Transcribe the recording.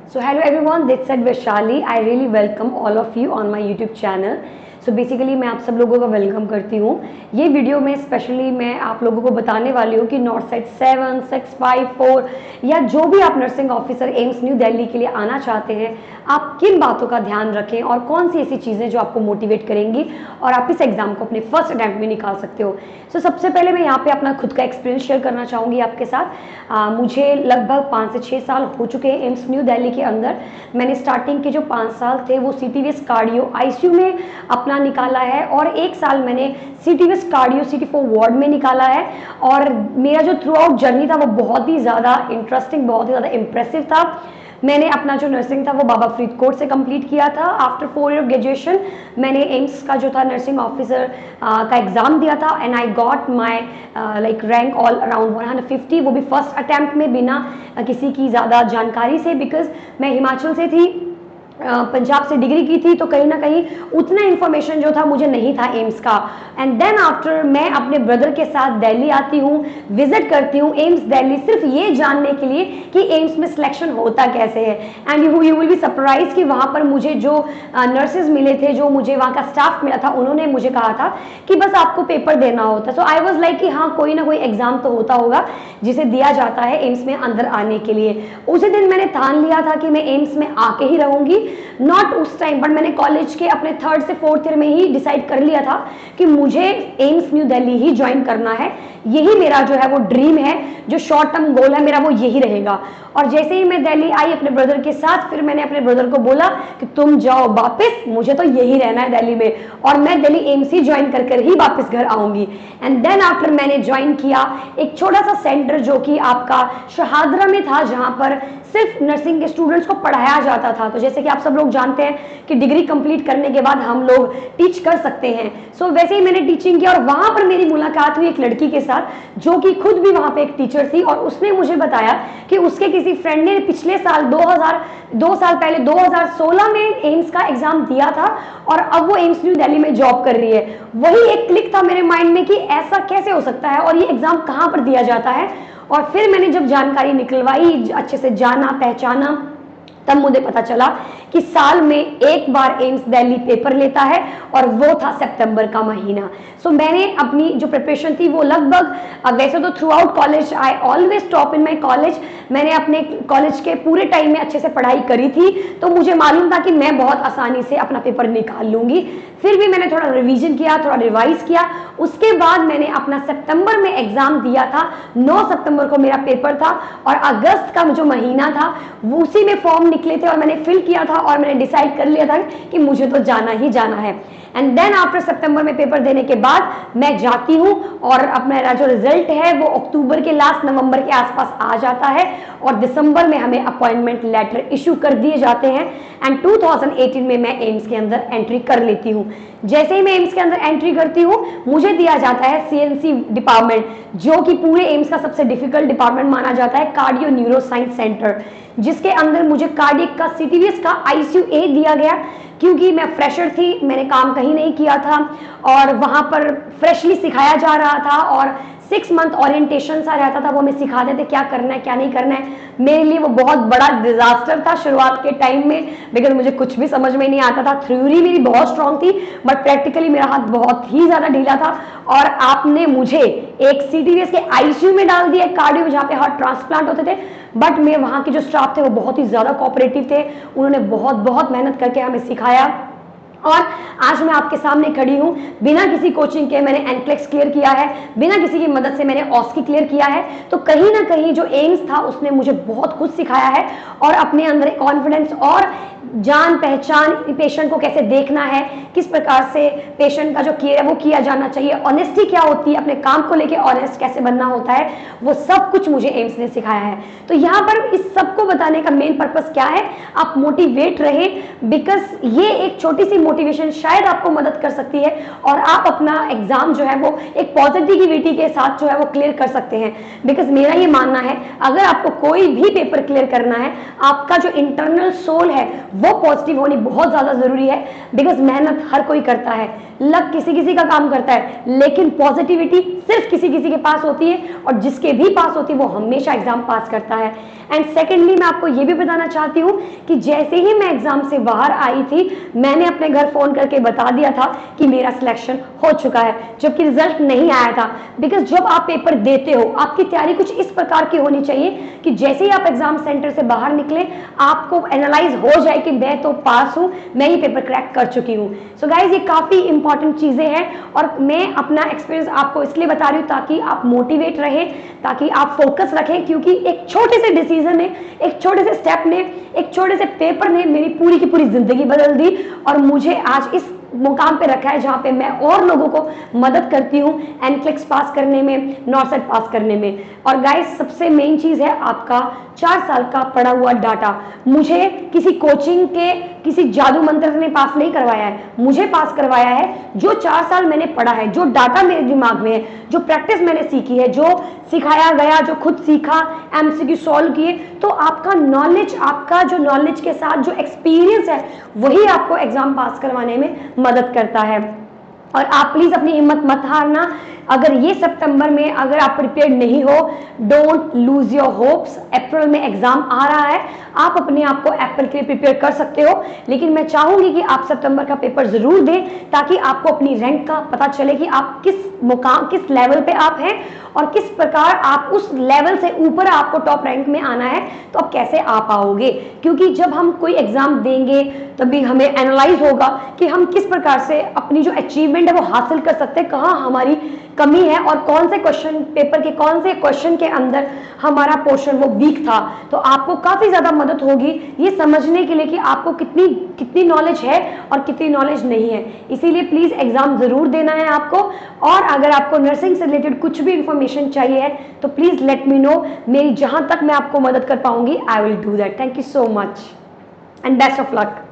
So hello everyone, this is Vaishali. I really welcome all of you on my YouTube channel. So basically मैं आप सब लोगों का welcome करती हूँ। ये वीडियो में स्पेशली मैं आप लोगों को बताने वाली हूँ कि नॉर्थ साइड 7, 6, 5, 4 या जो भी आप nursing officer AIIMS new Delhi के लिए आना चाहते हैं, आप किन बातों का ध्यान रखें और कौन सी ऐसी चीज़ें जो आपको मोटिवेट करेंगी और आप इस एग्ज़ाम को अपने फर्स्ट अटैम्प्ट में निकाल सकते हो। सो सबसे पहले मैं यहाँ पे अपना खुद का एक्सपीरियंस शेयर करना चाहूँगी आपके साथ। मुझे लगभग 5 से 6 साल हो चुके हैं एम्स न्यू दिल्ली के अंदर। मैंने स्टार्टिंग के जो 5 साल थे वो CTVS कार्डियो ICU में अपना निकाला है और 1 साल मैंने CTVS कार्डियो CT4 वार्ड में निकाला है। और मेरा जो थ्रू आउट जर्नी था वो बहुत ही ज़्यादा इंटरेस्टिंग, बहुत ही ज़्यादा इम्प्रेसिव था। मैंने अपना जो नर्सिंग था वो बाबा फरीद से कंप्लीट किया था। आफ्टर 4 ईयर ग्रेजुएशन मैंने एम्स का जो था नर्सिंग ऑफिसर का एग्ज़ाम दिया था and I got my like rank all around 150, वो भी फर्स्ट अटैम्प्ट में बिना किसी की ज़्यादा जानकारी से, बिकॉज मैं हिमाचल से थी, पंजाब से डिग्री की थी, तो कहीं ना कहीं उतना इन्फॉर्मेशन जो था मुझे नहीं था एम्स का। एंड देन आफ्टर मैं अपने ब्रदर के साथ दिल्ली आती हूँ, विजिट करती हूँ एम्स दिल्ली, सिर्फ ये जानने के लिए कि एम्स में सिलेक्शन होता कैसे है। And you will be surprise कि वहाँ पर मुझे जो नर्सेज मिले थे, जो मुझे वहाँ का स्टाफ मिला था, उन्होंने मुझे कहा था कि बस आपको पेपर देना होता। सो आई वॉज लाइक कि हाँ, कोई ना कोई एग्जाम तो होता होगा जिसे दिया जाता है एम्स में अंदर आने के लिए। उसी दिन मैंने ठान लिया था कि मैं एम्स में आके ही रहूँगी। नॉट उस टाइम, बट मैंने कॉलेज के अपने 3rd से 4th ईयर में ही डिसाइड कर लिया था कि मुझे एम्स न्यू दिल्ली ही ज्वाइन करना है। यही मेरा जो है वो ड्रीम है, जो शॉर्ट टर्म गोल है मेरा वो यही रहेगा। और जैसे ही मैं दिल्ली आई अपने ब्रदर के साथ, फिर मैंने अपने ब्रदर को बोला कि तुम जाओ वापस, मुझे तो यही रहना है दिल्ली में और मैं दिल्ली एम्स ही ज्वाइन कर कर ही वापस घर आऊंगी। एंड देन आफ्टर मैंने ज्वाइन किया एक छोटा सा सेंटर जो कि आपका शहादरा में था, जहां पर सिर्फ नर्सिंग के स्टूडेंट्स को पढ़ाया जाता था। तो जैसे कि आप सब लोग जानते हैं कि डिग्री कंप्लीट करने के बाद हम लोग टीच कर सकते हैं। सो वैसे ही मैंने टीचिंग किया और वहां पर मेरी मुलाकात हुई एक लड़की के साथ जो कि खुद भी वहां पे एक टीचर थी। और उसने मुझे बताया कि उसके किसी फ्रेंड ने पिछले साल 2 साल पहले 2016 में एम्स का एग्जाम दिया था और अब वो एम्स न्यू दिल्ली में जॉब कर रही है। वही एक क्लिक था मेरे माइंड में कि ऐसा कैसे हो सकता है और ये एग्जाम कहाँ पर दिया जाता है। और फिर मैंने जब जानकारी निकलवाई, अच्छे से जाना पहचाना, तब मुझे पता चला कि साल में एक बार एम्स दिल्ली पेपर लेता है और वो था सितंबर का महीना। सो मैंने अपनी जो प्रिपरेशन थी वो लगभग, वैसे तो through out college I always top in my college, मैंने अपने कॉलेज के पूरे टाइम में अच्छे से पढ़ाई करी थी, तो मुझे मालूम था कि मैं बहुत आसानी से अपना पेपर निकाल लूंगी। फिर भी मैंने थोड़ा रिवीजन किया, थोड़ा रिवाइज किया। उसके बाद मैंने अपना सितंबर में एग्जाम दिया था। 9 सितंबर को मेरा पेपर था और अगस्त का जो महीना था उसी में फॉर्म निकले थे और मैंने फिल किया था और मैंने डिसाइड कर लिया था कि मुझे तो जाना ही जाना है। एंड देन आफ्टर सितंबर में पेपर देने के बाद मैं जाती हूँ और अपना जो रिजल्ट है वो अक्टूबर के लास्ट, नवंबर के आसपास आ जाता है और दिसंबर में हमें अपॉइंटमेंट लेटर इशू कर दिए जाते हैं। एंड 2018 में मैं एम्स के अंदर एंट्री कर लेती हूँ। जैसे ही मैं एम्स के अंदर एंट्री करती हूँ, मुझे दिया जाता है CNC डिपार्टमेंट, जो कि पूरे एम्स का सबसे डिफिकल्ट डिपार्टमेंट माना जाता है, कार्डियो न्यूरो साइंस सेंटर, जिसके अंदर मुझे कार्डियक का CTVS का ICU A दिया गया। क्योंकि मैं फ्रेशर थी, मैंने काम कहीं नहीं किया था और वहाँ पर फ्रेशली सिखाया जा रहा था और 6 मंथ ओरिएंटेशन सा रहता था, वो हमें सिखाते थे क्या करना है क्या नहीं करना है। मेरे लिए वो बहुत बड़ा डिजास्टर था शुरुआत के टाइम में, बिकॉज मुझे कुछ भी समझ में नहीं आता था। थ्योरी मेरी बहुत स्ट्रांग थी बट प्रैक्टिकली मेरा हाथ बहुत ही ज्यादा ढीला था। और आपने मुझे एक CTVS के ICU में डाल दिया, कार्डियो में, जहाँ पे हार्ट ट्रांसप्लांट होते थे। बट मैं वहाँ के जो स्टाफ थे वो बहुत ही ज्यादा कोऑपरेटिव थे, उन्होंने बहुत मेहनत करके हमें सिखाया और आज मैं आपके सामने खड़ी हूँ। बिना किसी कोचिंग के मैंने NCLEX क्लियर किया है, बिना किसी की मदद से मैंने OSCE क्लियर किया है। तो कहीं ना कहीं जो एम्स था उसने मुझे बहुत कुछ सिखाया है और अपने अंदर कॉन्फिडेंस और जान पहचान, पेशेंट को कैसे देखना है, किस प्रकार से पेशेंट का जो केयर है वो किया जाना चाहिए, ऑनेस्टी क्या होती है, अपने काम को लेके ऑनेस्ट कैसे बनना होता है, वो सब कुछ मुझे एम्स ने सिखाया है। तो यहाँ पर इस सबको बताने का मेन पर्पस क्या है, आप मोटिवेट रहे, बिकॉज ये एक छोटी सी मोटिवेशन शायद आपको मदद कर सकती है और आप अपना एग्जाम जो है वो एक पॉजिटिविटी के साथ जो है वो क्लियर कर सकते हैं। बिकॉज मेरा ये मानना है, अगर आपको कोई भी पेपर क्लियर करना है, आपका जो इंटरनल सोल है वो पॉजिटिव होनी बहुत ज्यादा जरूरी है। बिकॉज मेहनत हर कोई करता है, लक किसी किसी का काम करता है, लेकिन पॉजिटिविटी सिर्फ किसी किसी के पास होती है, और जिसके भी पास होती है वो हमेशा एग्जाम पास करता है। एंड सेकेंडली मैं आपको ये भी बताना चाहती हूँ कि जैसे ही मैं एग्जाम से बाहर आई थी, मैंने अपने घर फोन करके बता दिया था कि मेरा सिलेक्शन हो चुका है, जबकि रिजल्ट नहीं आया था। बिकॉज जब आप पेपर देते हो, आपकी तैयारी कुछ इस प्रकार की होनी चाहिए कि जैसे ही आप एग्जाम सेंटर से बाहर निकले, आपको एनालाइज हो जाए कि मैं तो पास हूं, मैं ये पेपर क्रैक कर चुकी हूँ। सो गाइज, ये काफी इंपॉर्टेंट चीजें हैं, और मैं अपना एक्सपीरियंस आपको इसलिए बता रही हूँ ताकि आप मोटिवेट रहें, ताकि आप फोकस रखें, क्योंकि एक छोटे से डिसीजन ने, एक छोटे से स्टेप ने, एक छोटे से पेपर ने मेरी पूरी की पूरी जिंदगी बदल दी, और मुझे आज इस मुकाम पे रखा है जहां पे मैं और लोगों को मदद करती हूँ एनक्लेक्स पास करने में, नॉर्सेट पास करने में। और गाइस, सबसे मेन चीज है आपका 4 साल का पढ़ा हुआ डाटा। मुझे किसी कोचिंग के किसी जादू मंत्र ने पास नहीं करवाया है, मुझे पास करवाया है जो 4 साल मैंने पढ़ा है, जो डाटा मेरे दिमाग में है, जो प्रैक्टिस मैंने सीखी है, जो सिखाया गया, जो खुद सीखा, एमसीक्यू सॉल्व किए। तो आपका नॉलेज, आपका जो नॉलेज के साथ जो एक्सपीरियंस है, वही आपको एग्जाम पास करवाने में मदद करता है। और आप प्लीज अपनी हिम्मत मत हारना। अगर ये सितंबर में अगर आप प्रिपेयर्ड नहीं हो, डोंट लूज योर होप्स। अप्रैल में एग्जाम आ रहा है, आप अपने आप को अप्रैल के लिए प्रिपेयर कर सकते हो, लेकिन मैं चाहूंगी कि आप सितंबर का पेपर जरूर दें, ताकि आपको अपनी रैंक का पता चले कि आप किस मुकाम, किस लेवल पे आप हैं, और किस प्रकार आप उस लेवल से ऊपर आपको टॉप रैंक में आना है, तो आप कैसे आ पाओगे। क्योंकि जब हम कोई एग्जाम देंगे तभी हमें एनालाइज होगा कि हम किस प्रकार से अपनी जो अचीवमेंट है वो हासिल कर सकते हैं, कहाँ हमारी कमी है, और कौन से क्वेश्चन पेपर के कौन से क्वेश्चन के अंदर हमारा पोर्शन वो वीक था। तो आपको काफी ज्यादा मदद होगी ये समझने के लिए कि आपको कितनी कितनी नॉलेज है और कितनी नॉलेज नहीं है। इसीलिए प्लीज एग्जाम जरूर देना है आपको। और अगर आपको नर्सिंग से रिलेटेड कुछ भी इंफॉर्मेशन चाहिए है तो प्लीज लेट मी नो। मेरी जहां तक मैं आपको मदद कर पाऊंगी, I will do that. Thank you so much and best of luck.